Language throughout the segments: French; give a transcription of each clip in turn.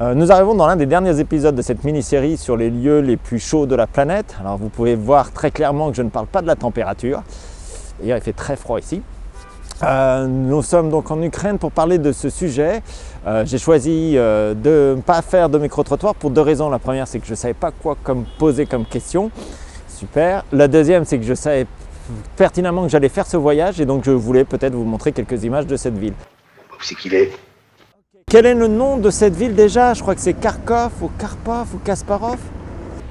Nous arrivons dans l'un des derniers épisodes de cette mini-série sur les lieux les plus chauds de la planète. Alors vous pouvez voir très clairement que je ne parle pas de la température. D'ailleurs, il fait très froid ici. Nous sommes donc en Ukraine pour parler de ce sujet. J'ai choisi de ne pas faire de micro-trottoir pour deux raisons. La première, c'est que je ne savais pas quoi poser comme question. Super. La deuxième, c'est que je savais pertinemment que j'allais faire ce voyage et donc je voulais peut-être vous montrer quelques images de cette ville. Où c'est qu'il est? Quel est le nom de cette ville déjà? Je crois que c'est Kharkov ou Karpov ou Kasparov.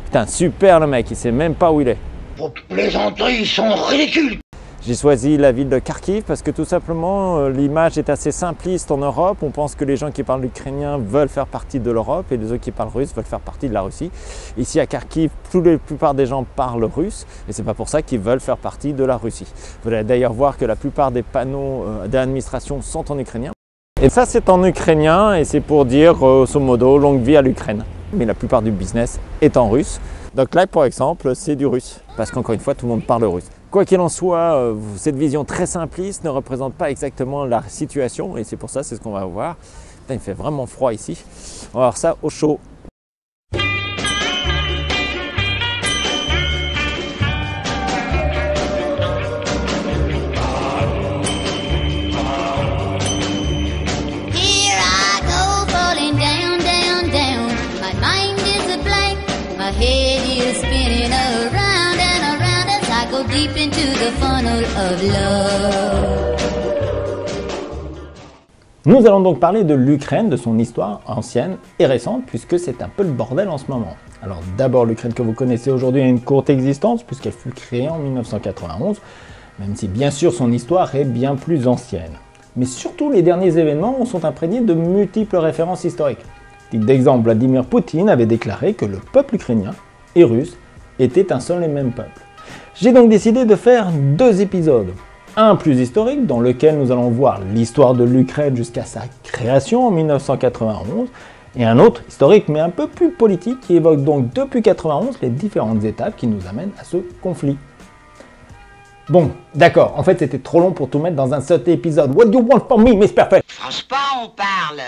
Putain, super le mec, il sait même pas où il est. Vos plaisanteries sont ridicules. J'ai choisi la ville de Kharkiv parce que tout simplement l'image est assez simpliste en Europe. On pense que les gens qui parlent l'ukrainien veulent faire partie de l'Europe et les autres qui parlent russe veulent faire partie de la Russie. Ici à Kharkiv, la plupart des gens parlent russe et c'est pas pour ça qu'ils veulent faire partie de la Russie. Vous allez d'ailleurs voir que la plupart des panneaux d'administration sont en ukrainien. Et ça c'est en ukrainien et c'est pour dire grosso modo longue vie à l'Ukraine. Mais la plupart du business est en russe. Donc là par exemple c'est du russe parce qu'encore une fois tout le monde parle russe. Quoi qu'il en soit, cette vision très simpliste ne représente pas exactement la situation et c'est pour ça, c'est ce qu'on va voir. Putain, il fait vraiment froid ici. On va voir ça au chaud. Deep into the funnel of love. Nous allons donc parler de l'Ukraine, de son histoire ancienne et récente, puisque c'est un peu le bordel en ce moment. Alors d'abord, l'Ukraine que vous connaissez aujourd'hui a une courte existence, puisqu'elle fut créée en 1991, même si bien sûr son histoire est bien plus ancienne. Mais surtout, les derniers événements sont imprégnés de multiples références historiques. Titre d'exemple, Vladimir Poutine avait déclaré que le peuple ukrainien et russe étaient un seul et même peuple. J'ai donc décidé de faire deux épisodes. Un plus historique, dans lequel nous allons voir l'histoire de l'Ukraine jusqu'à sa création en 1991, et un autre historique mais un peu plus politique qui évoque donc depuis 1991 les différentes étapes qui nous amènent à ce conflit. Bon, d'accord, en fait c'était trop long pour tout mettre dans un seul épisode. What do you want from me, Miss Perfect? Franchement, on parle.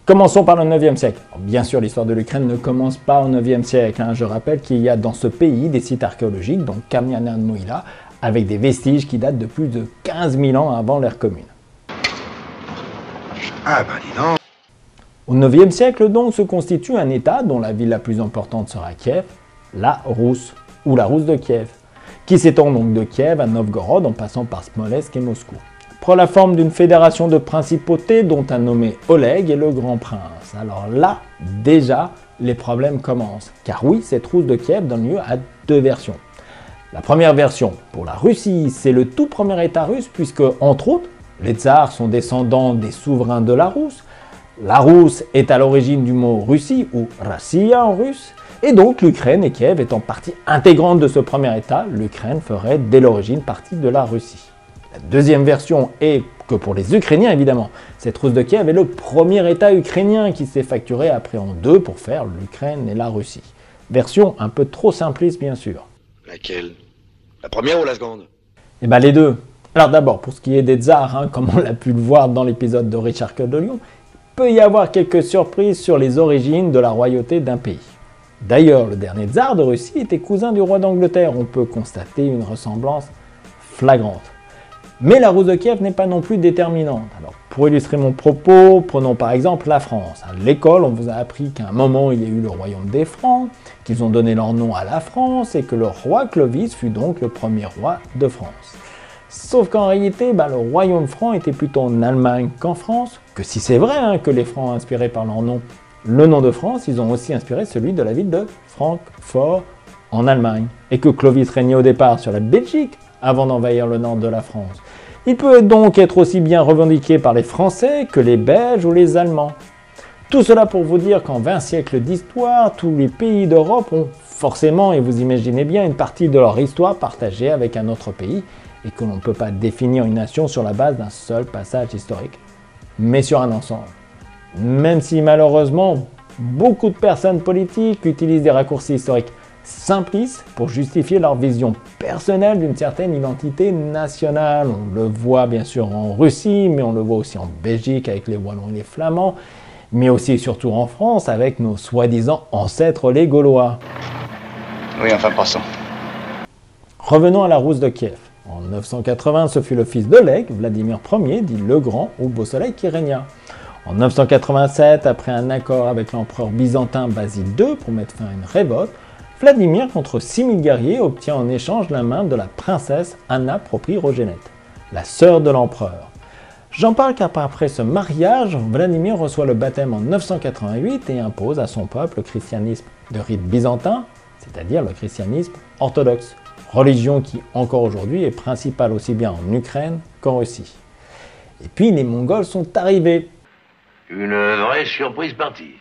Commençons par le 9e siècle. Alors, bien sûr, l'histoire de l'Ukraine ne commence pas au 9e siècle. Je rappelle qu'il y a dans ce pays des sites archéologiques, donc Kamyana Mohyla, avec des vestiges qui datent de plus de 15 000 ans avant l'ère commune. Ah bah dis donc. Au 9e siècle, donc, se constitue un État dont la ville la plus importante sera Kiev, la Rousse, ou la Rousse de Kiev, qui s'étend donc de Kiev à Novgorod en passant par Smolensk et Moscou. Prend la forme d'une fédération de principautés dont un nommé Oleg est le grand prince. Alors là, déjà, les problèmes commencent. Car oui, cette Rousse de Kiev donne lieu à deux versions. La première version, pour la Russie, c'est le tout premier État russe puisque, entre autres, les tsars sont descendants des souverains de la Rousse. La Rousse est à l'origine du mot Russie ou Rossiya en russe. Et donc l'Ukraine et Kiev étant partie intégrante de ce premier État, l'Ukraine ferait dès l'origine partie de la Russie. La deuxième version est que pour les Ukrainiens évidemment, cette Rousse de Kiev est le premier État ukrainien qui s'est fracturé après en deux pour faire l'Ukraine et la Russie. Version un peu trop simpliste bien sûr. Laquelle? La première ou la seconde? Eh bien les deux. Alors d'abord pour ce qui est des tsars, comme on l'a pu le voir dans l'épisode de Richard Cœur de Lion, il peut y avoir quelques surprises sur les origines de la royauté d'un pays. D'ailleurs le dernier tsar de Russie était cousin du roi d'Angleterre, on peut constater une ressemblance flagrante. Mais la Rousse de Kiev n'est pas non plus déterminante. Alors, pour illustrer mon propos, prenons par exemple la France. À l'école, on vous a appris qu'à un moment, il y a eu le royaume des Francs, qu'ils ont donné leur nom à la France et que le roi Clovis fut donc le premier roi de France. Sauf qu'en réalité, le royaume franc était plutôt en Allemagne qu'en France, que si c'est vrai que les Francs ont inspiré par leur nom le nom de France, ils ont aussi inspiré celui de la ville de Francfort en Allemagne, et que Clovis régnait au départ sur la Belgique, avant d'envahir le nord de la France. Il peut donc être aussi bien revendiqué par les Français que les Belges ou les Allemands. Tout cela pour vous dire qu'en 20 siècles d'histoire, tous les pays d'Europe ont forcément, et vous imaginez bien, une partie de leur histoire partagée avec un autre pays, et que l'on ne peut pas définir une nation sur la base d'un seul passage historique, mais sur un ensemble. Même si malheureusement, beaucoup de personnes politiques utilisent des raccourcis historiques simplistes pour justifier leur vision personnelle d'une certaine identité nationale. On le voit bien sûr en Russie, mais on le voit aussi en Belgique avec les Wallons et les Flamands, mais aussi et surtout en France avec nos soi-disant ancêtres les Gaulois. Oui, enfin, passons. Revenons à la Rousse de Kiev. En 980, ce fut le fils d'Oleg, Vladimir Ier, dit le Grand ou Beau Soleil, qui régna. En 987, après un accord avec l'empereur byzantin Basile II pour mettre fin à une révolte, Vladimir, contre 6000 guerriers, obtient en échange la main de la princesse Anna Propyrogenette, la sœur de l'empereur. J'en parle car après ce mariage, Vladimir reçoit le baptême en 988 et impose à son peuple le christianisme de rite byzantin, c'est-à-dire le christianisme orthodoxe, religion qui encore aujourd'hui est principale aussi bien en Ukraine qu'en Russie. Et puis les Mongols sont arrivés. Une vraie surprise partie.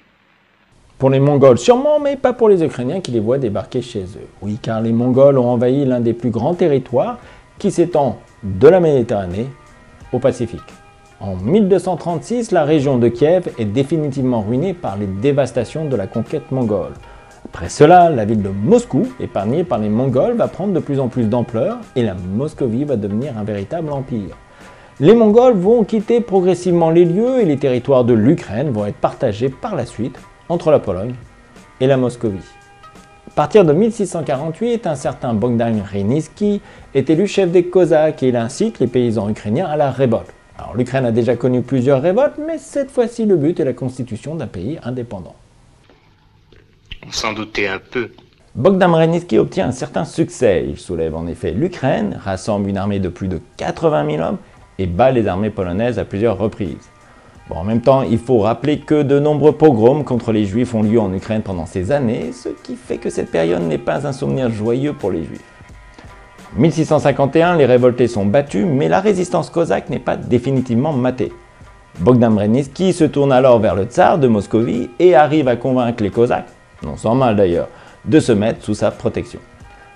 Pour les Mongols sûrement, mais pas pour les Ukrainiens qui les voient débarquer chez eux. Oui, car les Mongols ont envahi l'un des plus grands territoires qui s'étend de la Méditerranée au Pacifique. En 1236, la région de Kiev est définitivement ruinée par les dévastations de la conquête mongole. Après cela, la ville de Moscou, épargnée par les Mongols, va prendre de plus en plus d'ampleur et la Moscovie va devenir un véritable empire. Les Mongols vont quitter progressivement les lieux et les territoires de l'Ukraine vont être partagés par la suite entre la Pologne et la Moscovie. À partir de 1648, un certain Bogdan Khmelnytsky est élu chef des Cosaques et il incite les paysans ukrainiens à la révolte. Alors l'Ukraine a déjà connu plusieurs révoltes, mais cette fois-ci le but est la constitution d'un pays indépendant. On s'en doutait un peu. Bogdan Khmelnytsky obtient un certain succès. Il soulève en effet l'Ukraine, rassemble une armée de plus de 80 000 hommes et bat les armées polonaises à plusieurs reprises. Bon, en même temps, il faut rappeler que de nombreux pogroms contre les Juifs ont lieu en Ukraine pendant ces années, ce qui fait que cette période n'est pas un souvenir joyeux pour les Juifs. En 1651, les révoltés sont battus, mais la résistance cosaque n'est pas définitivement matée. Bogdan Khmelnytsky se tourne alors vers le tsar de Moscovie et arrive à convaincre les Cosaques, non sans mal d'ailleurs, de se mettre sous sa protection.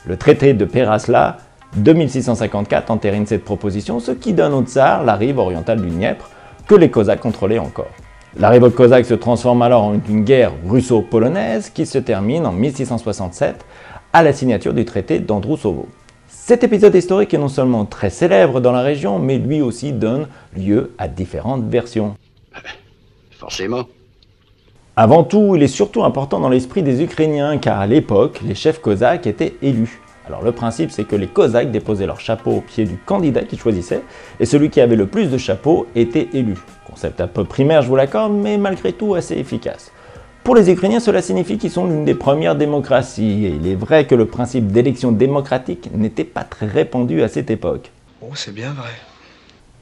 Le traité de Perasla de 1654 entérine cette proposition, ce qui donne au tsar la rive orientale du Dniepr, que les Cosaques contrôlaient encore. La révolte cosaque se transforme alors en une guerre russo-polonaise qui se termine en 1667 à la signature du traité d'Androusovo. Cet épisode historique est non seulement très célèbre dans la région, mais lui aussi donne lieu à différentes versions. Forcément. Avant tout, il est surtout important dans l'esprit des Ukrainiens, car à l'époque, les chefs cosaques étaient élus. Alors le principe, c'est que les Cosaques déposaient leur chapeau au pied du candidat qu'ils choisissaient, et celui qui avait le plus de chapeaux était élu. Concept un peu primaire, je vous l'accorde, mais malgré tout assez efficace. Pour les Ukrainiens, cela signifie qu'ils sont l'une des premières démocraties, et il est vrai que le principe d'élection démocratique n'était pas très répandu à cette époque. Oh, c'est bien vrai.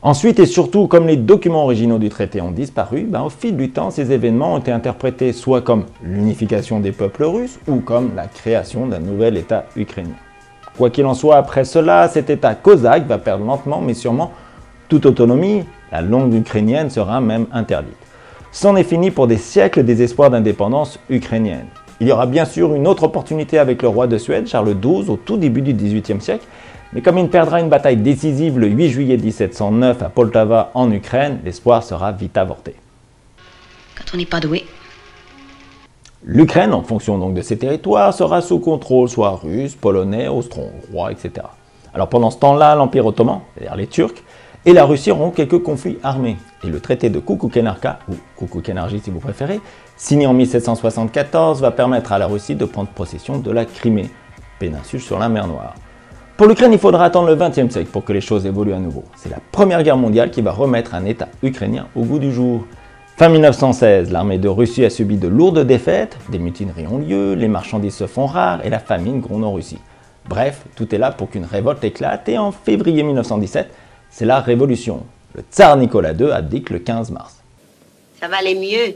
Ensuite et surtout, comme les documents originaux du traité ont disparu, au fil du temps, ces événements ont été interprétés soit comme l'unification des peuples russes, ou comme la création d'un nouvel État ukrainien. Quoi qu'il en soit, après cela, cet État cosaque va perdre lentement mais sûrement toute autonomie. La langue ukrainienne sera même interdite. C'en est fini pour des siècles des espoirs d'indépendance ukrainienne. Il y aura bien sûr une autre opportunité avec le roi de Suède, Charles XII, au tout début du XVIIIe siècle, mais comme il perdra une bataille décisive le 8 juillet 1709 à Poltava en Ukraine, l'espoir sera vite avorté. Quand on n'est pas doué. L'Ukraine, en fonction donc de ses territoires, sera sous contrôle soit russe, polonais, austro-hongrois, etc. Alors pendant ce temps-là, l'Empire ottoman, c'est-à-dire les Turcs, et la Russie auront quelques conflits armés. Et le traité de Kukukenarka, ou Kukukenarji si vous préférez, signé en 1774, va permettre à la Russie de prendre possession de la Crimée, péninsule sur la mer Noire. Pour l'Ukraine, il faudra attendre le XXe siècle pour que les choses évoluent à nouveau. C'est la Première Guerre mondiale qui va remettre un État ukrainien au goût du jour. Fin 1916, l'armée de Russie a subi de lourdes défaites, des mutineries ont lieu, les marchandises se font rares et la famine gronde en Russie. Bref, tout est là pour qu'une révolte éclate et en février 1917, c'est la révolution. Le tsar Nicolas II abdique le 15 mars. Ça va aller mieux.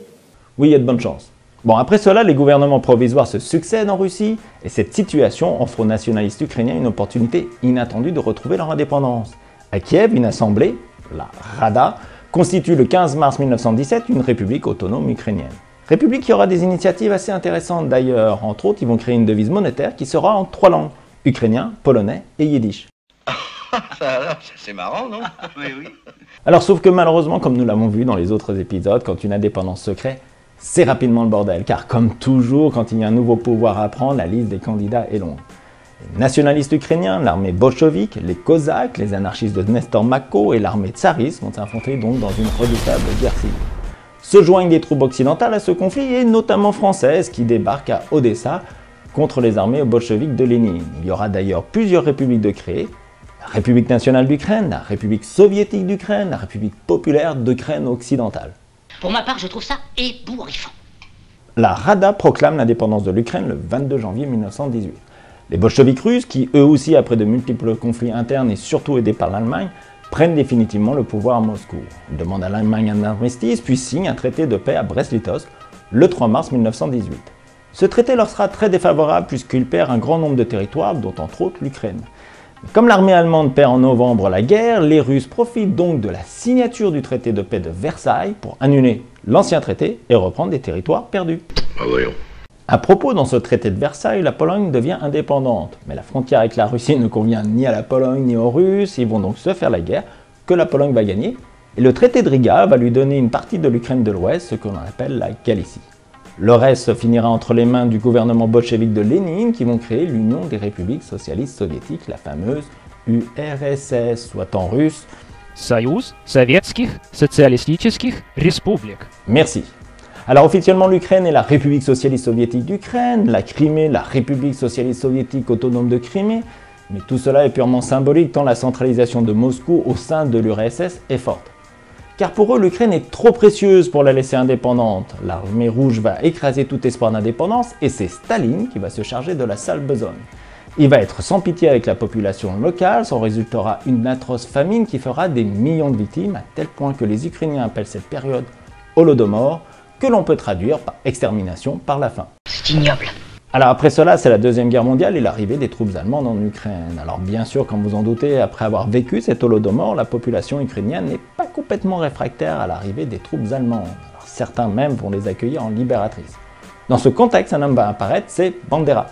Oui, il y a de bonnes chances. Bon, après cela, les gouvernements provisoires se succèdent en Russie et cette situation offre aux nationalistes ukrainiens une opportunité inattendue de retrouver leur indépendance. À Kiev, une assemblée, la Rada, constitue le 15 mars 1917 une république autonome ukrainienne. République qui aura des initiatives assez intéressantes d'ailleurs. Entre autres, ils vont créer une devise monétaire qui sera en 3 langues, ukrainien, polonais et yiddish. C'est marrant, non? Oui, oui. Alors sauf que malheureusement, comme nous l'avons vu dans les autres épisodes, quand une indépendance se crée, c'est rapidement le bordel, car comme toujours, quand il y a un nouveau pouvoir à prendre, la liste des candidats est longue. Les nationalistes ukrainiens, l'armée bolchevique, les Cosaques, les anarchistes de Nestor Makko et l'armée tsariste vont s'affronter donc dans une redoutable guerre civile. Se joignent des troupes occidentales à ce conflit et notamment françaises qui débarquent à Odessa contre les armées bolcheviques de Lénine. Il y aura d'ailleurs plusieurs républiques de créer. La République nationale d'Ukraine, la République soviétique d'Ukraine, la République populaire d'Ukraine occidentale. Pour ma part, je trouve ça ébouriffant. La Rada proclame l'indépendance de l'Ukraine le 22 janvier 1918. Les bolcheviks russes, qui eux aussi, après de multiples conflits internes et surtout aidés par l'Allemagne, prennent définitivement le pouvoir à Moscou. Ils demandent à l'Allemagne un armistice, puis signent un traité de paix à Brest-Litovsk le 3 mars 1918. Ce traité leur sera très défavorable puisqu'il perd un grand nombre de territoires, dont entre autres l'Ukraine. Comme l'armée allemande perd en novembre la guerre, les Russes profitent donc de la signature du traité de paix de Versailles pour annuler l'ancien traité et reprendre des territoires perdus. Ah voyons. À propos, dans ce traité de Versailles, la Pologne devient indépendante. Mais la frontière avec la Russie ne convient ni à la Pologne ni aux Russes, ils vont donc se faire la guerre, que la Pologne va gagner. Et le traité de Riga va lui donner une partie de l'Ukraine de l'Ouest, ce que l'on appelle la Galicie. Le reste finira entre les mains du gouvernement bolchevique de Lénine qui vont créer l'Union des républiques socialistes soviétiques, la fameuse URSS, soit en russe. Союз Советских Социалистических Республик. Merci. Alors officiellement l'Ukraine est la République socialiste soviétique d'Ukraine, la Crimée, la République socialiste soviétique autonome de Crimée, mais tout cela est purement symbolique tant la centralisation de Moscou au sein de l'URSS est forte. Car pour eux, l'Ukraine est trop précieuse pour la laisser indépendante. L'armée rouge va écraser tout espoir d'indépendance et c'est Staline qui va se charger de la sale besogne. Il va être sans pitié avec la population locale, s'en résultera une atroce famine qui fera des millions de victimes, à tel point que les Ukrainiens appellent cette période Holodomor, que l'on peut traduire par extermination par la faim. C'est ignoble. Alors après cela, c'est la Deuxième Guerre mondiale et l'arrivée des troupes allemandes en Ukraine. Alors bien sûr, comme vous en doutez, après avoir vécu cet Holodomor, la population ukrainienne n'est pas complètement réfractaire à l'arrivée des troupes allemandes. Alors, certains même vont les accueillir en libératrices. Dans ce contexte, un homme va apparaître, c'est Bandera.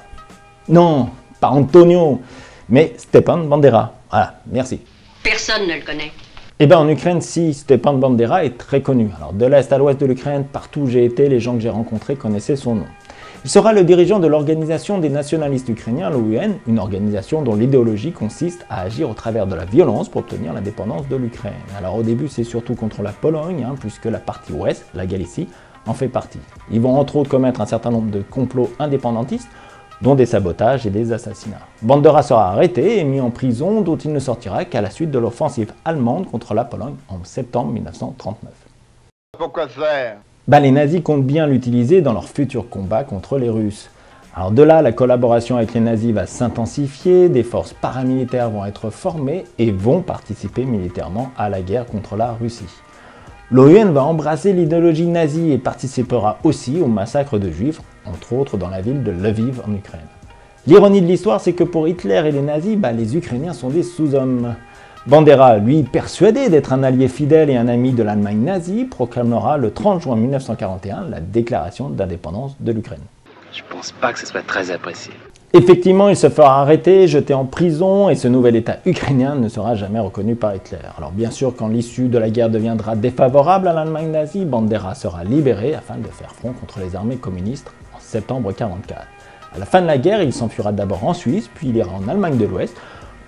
Non, pas Antonio, mais Stepan Bandera. Voilà, merci. Personne ne le connaît. Eh bien en Ukraine, si, Stepan Bandera est très connu. Alors de l'Est à l'Ouest de l'Ukraine, partout où j'ai été, les gens que j'ai rencontrés connaissaient son nom. Il sera le dirigeant de l'Organisation des nationalistes ukrainiens, l'OUN, une organisation dont l'idéologie consiste à agir au travers de la violence pour obtenir l'indépendance de l'Ukraine. Alors au début, c'est surtout contre la Pologne, puisque la partie ouest, la Galicie, en fait partie. Ils vont entre autres commettre un certain nombre de complots indépendantistes, dont des sabotages et des assassinats. Bandera sera arrêté et mis en prison, dont il ne sortira qu'à la suite de l'offensive allemande contre la Pologne en septembre 1939. Pourquoi faire? Les nazis comptent bien l'utiliser dans leur futur combat contre les Russes. Alors de là, la collaboration avec les nazis va s'intensifier, des forces paramilitaires vont être formées et vont participer militairement à la guerre contre la Russie. L'OUN va embrasser l'idéologie nazie et participera aussi au massacre de Juifs, entre autres dans la ville de Lviv en Ukraine. L'ironie de l'histoire, c'est que pour Hitler et les nazis, les Ukrainiens sont des sous-hommes. Bandera, lui, persuadé d'être un allié fidèle et un ami de l'Allemagne nazie, proclamera le 30 juin 1941 la déclaration d'indépendance de l'Ukraine. Je pense pas que ce soit très apprécié. Effectivement, il se fera arrêter, jeté en prison, et ce nouvel État ukrainien ne sera jamais reconnu par Hitler. Alors bien sûr, quand l'issue de la guerre deviendra défavorable à l'Allemagne nazie, Bandera sera libéré afin de faire front contre les armées communistes en septembre 1944. À la fin de la guerre, il s'enfuira d'abord en Suisse, puis il ira en Allemagne de l'Ouest,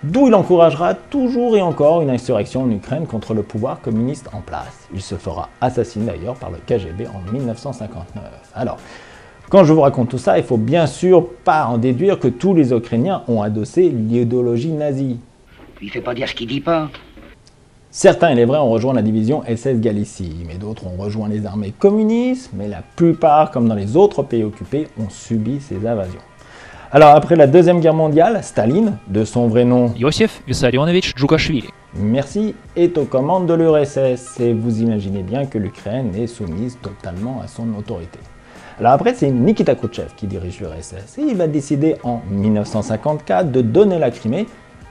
d'où il encouragera toujours et encore une insurrection en Ukraine contre le pouvoir communiste en place. Il se fera assassiner d'ailleurs par le KGB en 1959. Alors, quand je vous raconte tout ça, il faut bien sûr pas en déduire que tous les Ukrainiens ont adossé l'idéologie nazie. Il fait pas dire ce qu'il dit pas. Certains, il est vrai, ont rejoint la division SS Galicie, mais d'autres ont rejoint les armées communistes, mais la plupart, comme dans les autres pays occupés, ont subi ces invasions. Alors après la Deuxième Guerre mondiale, Staline, de son vrai nom Иосиф Виссарионович Джугашвили. Merci, est aux commandes de l'URSS, et vous imaginez bien que l'Ukraine est soumise totalement à son autorité. Alors après, c'est Nikita Khrouchtchev qui dirige l'URSS, et il va décider en 1954 de donner la Crimée,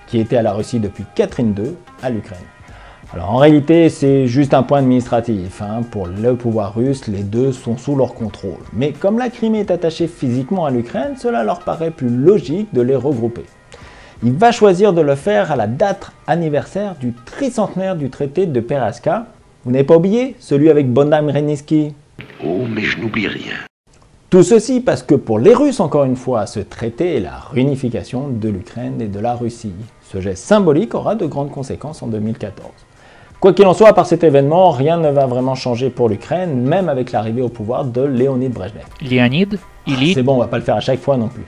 qui était à la Russie depuis Catherine II, à l'Ukraine. Alors en réalité, c'est juste un point administratif. Pour le pouvoir russe, les deux sont sous leur contrôle. Mais comme la Crimée est attachée physiquement à l'Ukraine, cela leur paraît plus logique de les regrouper. Il va choisir de le faire à la date anniversaire du tricentenaire du traité de Pereaska. Vous n'avez pas oublié, celui avec Bogdan Khmelnytsky? Oh, mais je n'oublie rien. Tout ceci parce que pour les Russes, encore une fois, ce traité est la réunification de l'Ukraine et de la Russie. Ce geste symbolique aura de grandes conséquences en 2014. Quoi qu'il en soit, par cet événement, rien ne va vraiment changer pour l'Ukraine, même avec l'arrivée au pouvoir de Léonid Brejnev. Léonid, C'est bon, on va pas le faire à chaque fois non plus.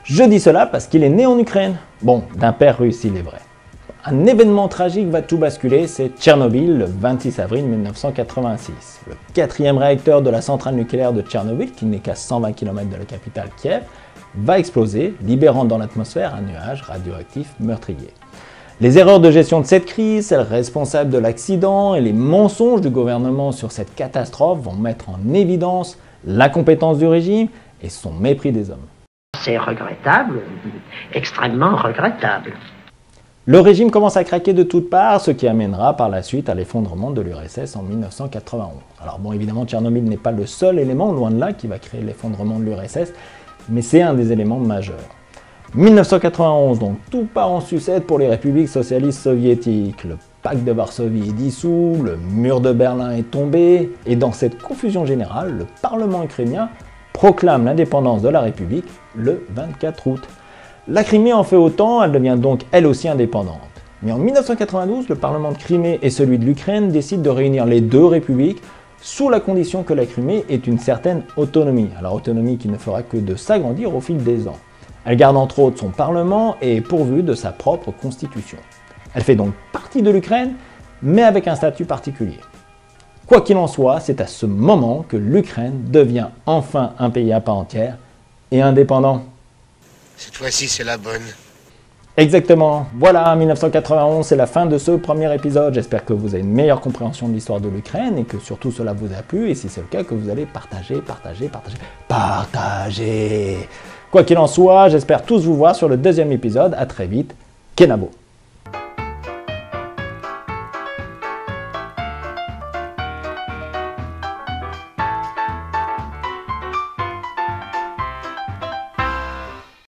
Je dis cela parce qu'il est né en Ukraine. Bon, d'un père russe, il est vrai. Un événement tragique va tout basculer, c'est Tchernobyl, le 26 avril 1986. Le 4e réacteur de la centrale nucléaire de Tchernobyl, qui n'est qu'à 120 km de la capitale Kiev, va exploser, libérant dans l'atmosphère un nuage radioactif meurtrier. Les erreurs de gestion de cette crise, celles responsables de l'accident et les mensonges du gouvernement sur cette catastrophe vont mettre en évidence l'incompétence du régime et son mépris des hommes. C'est regrettable, extrêmement regrettable. Le régime commence à craquer de toutes parts, ce qui amènera par la suite à l'effondrement de l'URSS en 1991. Alors bon, évidemment, Tchernobyl n'est pas le seul élément, loin de là, qui va créer l'effondrement de l'URSS, mais c'est un des éléments majeurs. 1991, donc tout part en sucette pour les républiques socialistes soviétiques. Le pacte de Varsovie est dissous, le mur de Berlin est tombé, et dans cette confusion générale, le Parlement ukrainien proclame l'indépendance de la République le 24 août. La Crimée en fait autant, elle devient donc elle aussi indépendante. Mais en 1992, le Parlement de Crimée et celui de l'Ukraine décident de réunir les deux républiques sous la condition que la Crimée ait une certaine autonomie. Alors autonomie qui ne fera que de s'agrandir au fil des ans. Elle garde entre autres son Parlement et est pourvue de sa propre constitution. Elle fait donc partie de l'Ukraine, mais avec un statut particulier. Quoi qu'il en soit, c'est à ce moment que l'Ukraine devient enfin un pays à part entière et indépendant. Cette fois-ci, c'est la bonne. Exactement. Voilà, 1991, c'est la fin de ce premier épisode. J'espère que vous avez une meilleure compréhension de l'histoire de l'Ukraine et que surtout cela vous a plu. Et si c'est le cas, que vous allez partager. Quoi qu'il en soit, j'espère tous vous voir sur le deuxième épisode. À très vite. Kenabo.